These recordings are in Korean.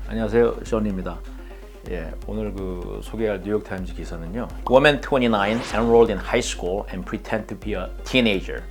안녕하세요, 션입니다. 오늘 소개할 뉴욕타임즈 기사는요. Woman 29 enrolled in high school and pretend to be a teenager.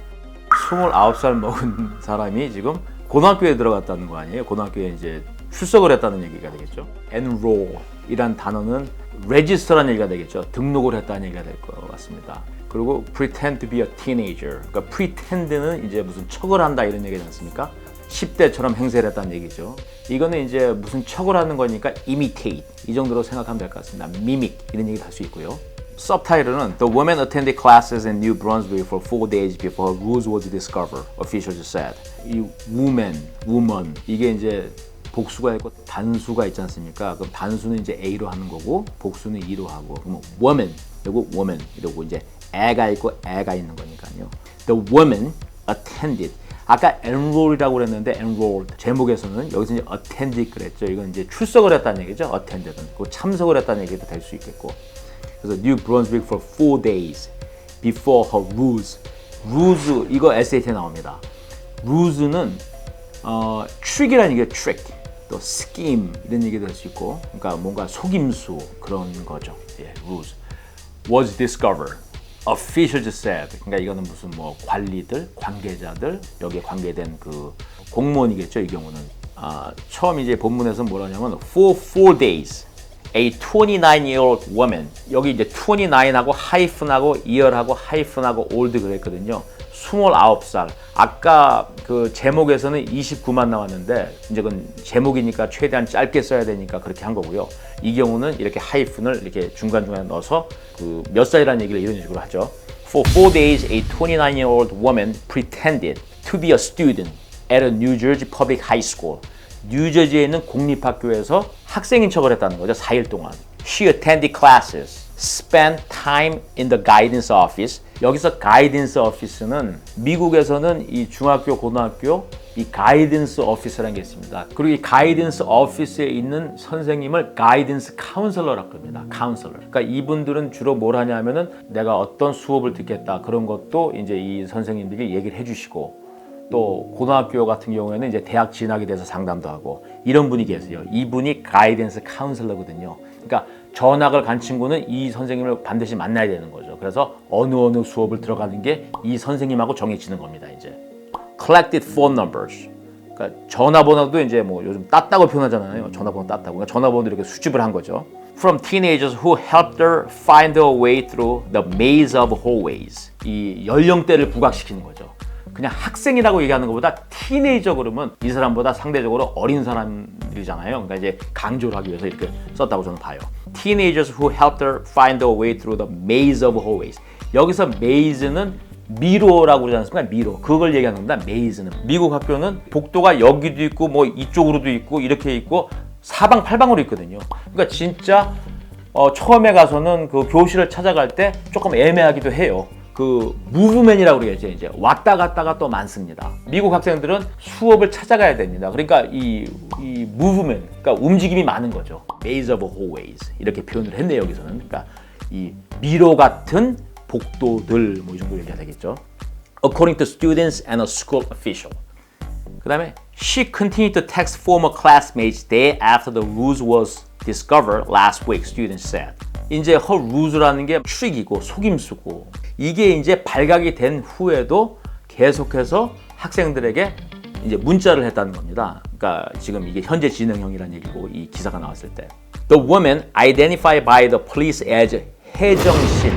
29살 먹은 사람이 지금 고등학교에 들어갔다는 거 아니에요? 고등학교에 이제 출석을 했다는 얘기가 되겠죠. enroll 이란 단어는 register라는 얘기가 되겠죠. 등록을 했다는 얘기가 될 것 같습니다. 그리고 pretend to be a teenager. 그러니까 pretend는 이제 무슨 척을 한다 이런 얘기지 않습니까? 10대처럼 행세를 했다는 얘기죠. 이거는 이제 무슨 척을 하는 거니까 imitate 이 정도로 생각하면 될 것 같습니다. mimic 이런 얘기도 할 수 있고요. 서브타이틀은 The woman attended classes in New Brunswick for 4 days before her ruse was discovered, officials said. 이 woman 이게 이제 복수가 있고 단수가 있지 않습니까? 그럼 단수는 이제 A로 하는 거고 복수는 E로 하고 그러면 woman 그리고 woman 이러고 이제 애가 있고 애가 있는 거니까요. The woman attended 아까 enroll이라고 그랬는데 enrolled 제목에서는 여기서 이제 attended 그랬죠. 이건 이제 출석을 했다는 얘기죠. attended은 그 참석을 했다는 얘기도 될 수 있겠고. 그래서 New Brunswick for 4 days before her ruse. ruse 이거 SAT에 나옵니다. ruse는 trick이라는 얘기가 trick, 또 scheme 이런 얘기도 할 수 있고, 그러니까 뭔가 속임수 그런 거죠. ruse was discovered. Officials said. 그러니까 이거는 무슨 뭐 관리들, 관계자들 여기에 관계된 그 공무원이겠죠. 이 경우는 처음 이제 본문에서 뭐라냐면 for 4 days a 29-year-old woman 여기 이제 29하고 하이픈하고 year하고 하이픈하고 old 그랬거든요. 29살. 아까 그 제목에서는 29만 나왔는데 이제 그건 제목이니까 최대한 짧게 써야 되니까 그렇게 한 거고요. 이 경우는 이렇게 하이픈을 이렇게 중간중간에 넣어서 그 몇 살이라는 얘기를 이런 식으로 하죠. For 4 days, a 29-year-old woman pretended to be a student at a New Jersey public high school. 뉴저지에 있는 공립학교에서 학생인 척을 했다는 거죠. 4일 동안. She attended classes, spent time in the guidance office. 여기서 guidance office는 미국에서는 이 중학교, 고등학교 이 가이던스 오피스라는 게 있습니다. 그리고 이 가이던스 오피스에 있는 선생님을 가이던스 카운슬러라고 합니다. 카운슬러. 그러니까 이분들은 주로 뭘 하냐면은 내가 어떤 수업을 듣겠다 그런 것도 이제 이 선생님들이 얘기를 해주시고 또 고등학교 같은 경우에는 이제 대학 진학에 대해서 상담도 하고 이런 분이 계세요. 이분이 가이던스 카운슬러거든요. 그러니까 전학을 간 친구는 이 선생님을 반드시 만나야 되는 거죠. 그래서 어느 수업을 들어가는 게 이 선생님하고 정해지는 겁니다. 이제. collected phone numbers. 그러니까 전화번호도 이제 뭐 요즘 땄다고 표현하잖아요. 전화번호 땄다고. 그러니까 전화번호도 이렇게 수집을 한 거죠. From teenagers who helped her find her way through the maze of hallways. 이 연령대를 부각시키는 거죠. 그냥 학생이라고 얘기하는 것보다 티네이저 그러면 이 사람보다 상대적으로 어린 사람들이잖아요. 그러니까 이제 강조를 하기 위해서 이렇게 썼다고 저는 봐요. Teenagers who helped her find her way through the maze of hallways. 여기서 maze는 미로라고 그러지 않습니까? 미로. 그걸 얘기하는 겁니다. 메이즈는. 미국 학교는 복도가 여기도 있고 뭐 이쪽으로도 있고 이렇게 있고 사방팔방으로 있거든요. 그러니까 진짜 처음에 가서는 그 교실을 찾아갈 때 조금 애매하기도 해요. 그 무브맨이라고 그러겠죠. 이제 왔다 갔다가 또 많습니다. 미국 학생들은 수업을 찾아가야 됩니다. 그러니까 이 무브맨, 그러니까 움직임이 많은 거죠. Maze of hallways 이렇게 표현을 했네요. 여기서는. 그러니까 이 미로 같은 복도들 뭐 이 정도 얘기가 되겠죠. According to students and a school official. 그 다음에 She continued to text former classmates day after the ruse was discovered last week, students said. 이제 her ruse라는 게 트릭이고 속임수고 이게 이제 발각이 된 후에도 계속해서 학생들에게 이제 문자를 했다는 겁니다. 그러니까 지금 이게 현재 진행형이라는 얘기고 이 기사가 나왔을 때 The woman identified by the police as 혜정신.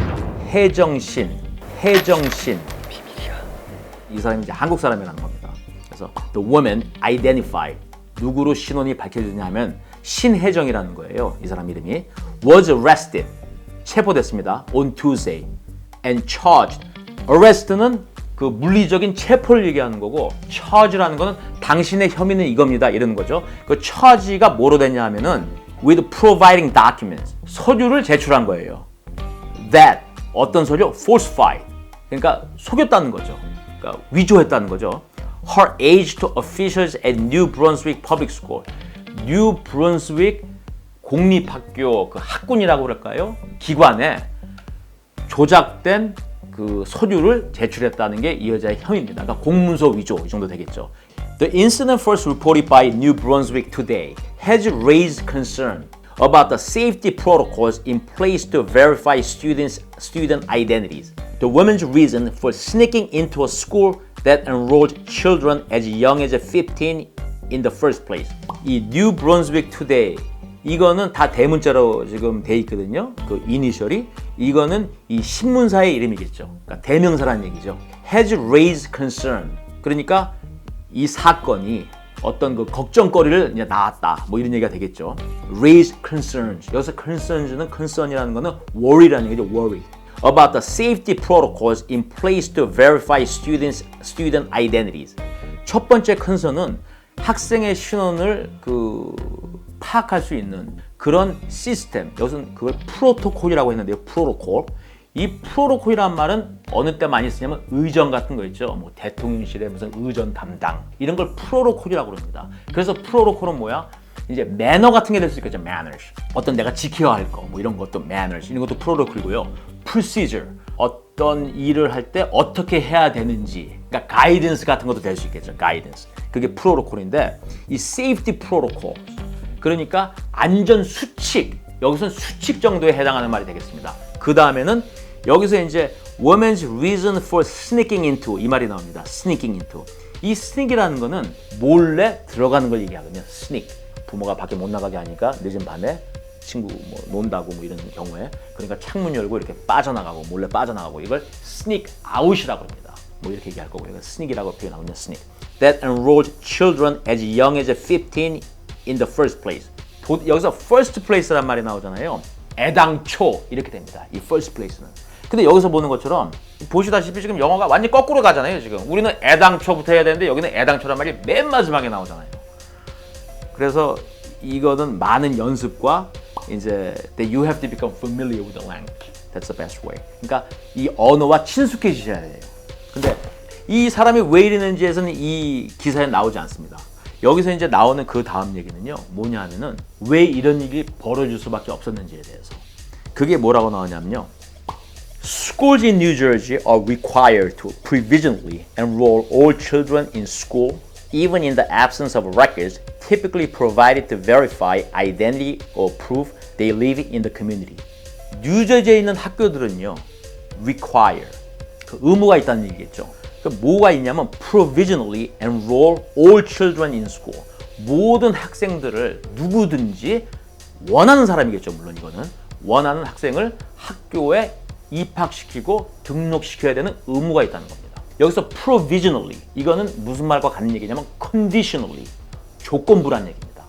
이 사람이 이제 한국 사람이라는 겁니다. 그래서 the woman identified 누구로 신원이 밝혀지냐면 신혜정이라는 거예요. 이 사람 이름이 was arrested 체포됐습니다. on Tuesday and charged. arrest는 그 물리적인 체포를 얘기하는 거고 charge라는 거는 당신의 혐의는 이겁니다. 이러는 거죠. 그 charge가 뭐로 됐냐 하면은 with providing documents 서류를 제출한 거예요. that 어떤 서류? falsified. 그러니까 속였다는 거죠. 그러니까 위조했다는 거죠. Her age to officials at New Brunswick Public School. New Brunswick 공립학교 그 학군이라고 그럴까요? 기관에 조작된 그 서류를 제출했다는 게 이 여자의 혐의입니다. 그러니까 공문서 위조 이 정도 되겠죠. The incident first reported by New Brunswick Today. has raised concern about the safety protocols in place to verify student identities. The woman's reason for sneaking into a school that enrolled children as young as 15 in the first place. 이 New Brunswick Today 이거는 다 대문자로 지금 돼 있거든요. 그 이니셜이 이거는 이 신문사의 이름이겠죠. 그러니까 대명사라는 얘기죠. Has raised concern. 그러니까 이 사건이 어떤 그 걱정거리를 이제 낳았다. 뭐 이런 얘기가 되겠죠. Raise concerns. 여기서 concerns는 concern이라는 거는 worry라는 얘기죠. worry. About the safety protocols in place to verify student identities. 첫 번째 concern은 학생의 신원을 파악할 수 있는 그런 시스템. 여기서는 그걸 프로토콜이라고 했는데요. 프로토콜. 이 프로토콜이란 말은 어느 때 많이 쓰냐면 의전 같은 거 있죠. 뭐 대통령실에 무슨 의전 담당 이런 걸 프로토콜이라고 그럽니다. 그래서 프로토콜은 뭐야? 이제 매너 같은 게 될 수 있겠죠. manners. 어떤 내가 지켜야 할 거, 뭐 이런 것도 manners. 이런 것도 프로토콜이고요. procedure. 어떤 일을 할 때 어떻게 해야 되는지. 그러니까 guidance 같은 것도 될 수 있겠죠. guidance. 그게 프로토콜인데 이 safety protocol. 그러니까 안전 수칙. 여기서는 수칙 정도에 해당하는 말이 되겠습니다. 그 다음에는 여기서 이제 woman's reason for sneaking into 이 말이 나옵니다. sneaking into. 이 sneak이라는 거는 몰래 들어가는 걸 얘기하거든요. sneak. 부모가 밖에 못 나가게 하니까 늦은 밤에 친구 뭐 논다고 뭐 이런 경우에 그러니까 창문 열고 이렇게 빠져나가고 몰래 빠져나가고 이걸 sneak out이라고 합니다. 뭐 이렇게 얘기할 거고요. 이건 sneak이라고 표현하거든요. sneak. That enrolled children as young as 15 in the first place. 여기서 first place란 말이 나오잖아요. 애당초 이렇게 됩니다. 이 first place는. 근데 여기서 보는 것처럼 보시다시피 지금 영어가 완전히 거꾸로 가잖아요. 지금 우리는 애당초부터 해야 되는데 여기는 애당초란 말이 맨 마지막에 나오잖아요. 그래서 이거는 많은 연습과 이제 that you have to become familiar with the language. That's the best way. 그러니까 이 언어와 친숙해지셔야 돼요. 근데 이 사람이 왜 이러는지에서는 이 기사에 나오지 않습니다. 여기서 이제 나오는 그 다음 얘기는요. 뭐냐 하면은 왜 이런 일이 벌어질 수밖에 없었는지에 대해서. 그게 뭐라고 나오냐면요. Schools in New Jersey are required to provisionally enroll all children in school even in the absence of records typically provided to verify identity or prove they live in the community. 뉴저지에 있는 학교들은요. require. 그 의무가 있다는 얘기겠죠. 뭐가 있냐면 provisionally enroll all children in school. 모든 학생들을 누구든지 원하는 사람이겠죠. 물론 이거는 원하는 학생을 학교에 입학시키고 등록시켜야 되는 의무가 있다는 겁니다. 여기서 provisionally 이거는 무슨 말과 같은 얘기냐면 conditionally 조건부란 얘기입니다.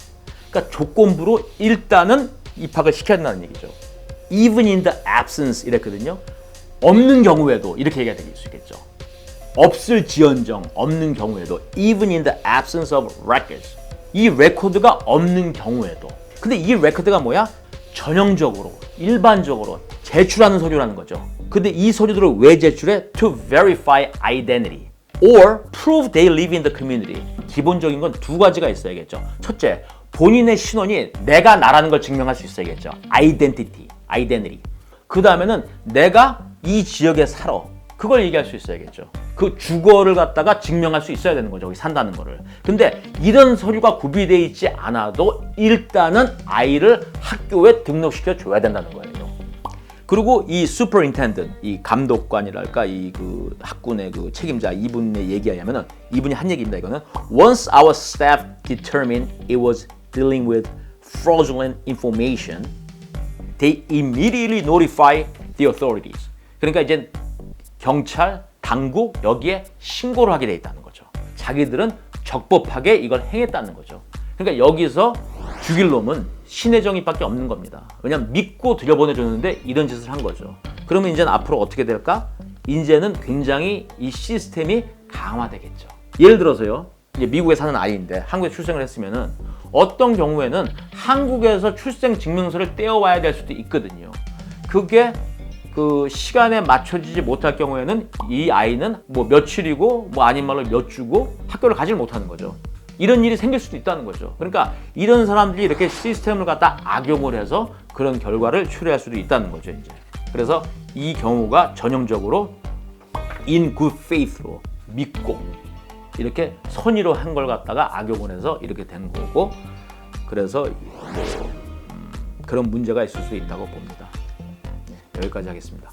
그러니까 조건부로 일단은 입학을 시켜야 된다는 얘기죠. even in the absence 이랬거든요. 없는 경우에도 이렇게 얘기가 될 수 있겠죠. 없을 지언정 없는 경우에도 even in the absence of records 이 레코드가 없는 경우에도 근데 이 레코드가 뭐야? 전형적으로 일반적으로 제출하는 서류라는 거죠. 근데 이 서류들을 왜 제출해? To verify identity or prove they live in the community. 기본적인 건 두 가지가 있어야겠죠. 첫째, 본인의 신원이 내가 나라는 걸 증명할 수 있어야겠죠. identity. 그 다음에는 내가 이 지역에 살아. 그걸 얘기할 수 있어야겠죠. 그 주거를 갖다가 증명할 수 있어야 되는 거죠. 여기 산다는 거를. 근데 이런 서류가 구비되어 있지 않아도 일단은 아이를 학교에 등록시켜 줘야 된다는 거예요. 그리고 이 superintendent, 이 감독관이랄까, 이 그 학군의 그 책임자 이분의 얘기하냐면은 이분이 한 얘기입니다. 이거는 once our staff determined it was dealing with fraudulent information, they immediately notify the authorities. 그러니까 이제 경찰, 당국 여기에 신고를 하게 돼 있다는 거죠. 자기들은 적법하게 이걸 행했다는 거죠. 그러니까 여기서 죽일 놈은 신혜정이밖에 없는 겁니다. 왜냐면 믿고 들여보내줬는데 이런 짓을 한 거죠. 그러면 이제는 앞으로 어떻게 될까? 이제는 굉장히 이 시스템이 강화되겠죠. 예를 들어서요. 이제 미국에 사는 아이인데 한국에 출생을 했으면은 어떤 경우에는 한국에서 출생 증명서를 떼어와야 될 수도 있거든요. 그게 그 시간에 맞춰지지 못할 경우에는 이 아이는 뭐 며칠이고 뭐 아닌 말로 몇 주고 학교를 가지 못하는 거죠. 이런 일이 생길 수도 있다는 거죠. 그러니까 이런 사람들이 이렇게 시스템을 갖다 악용을 해서 그런 결과를 초래할 수도 있다는 거죠. 이제 그래서 이 경우가 전형적으로 in good faith로 믿고 이렇게 선의로 한 걸 갖다가 악용을 해서 이렇게 된 거고 그래서 그런 문제가 있을 수 있다고 봅니다. 여기까지 하겠습니다.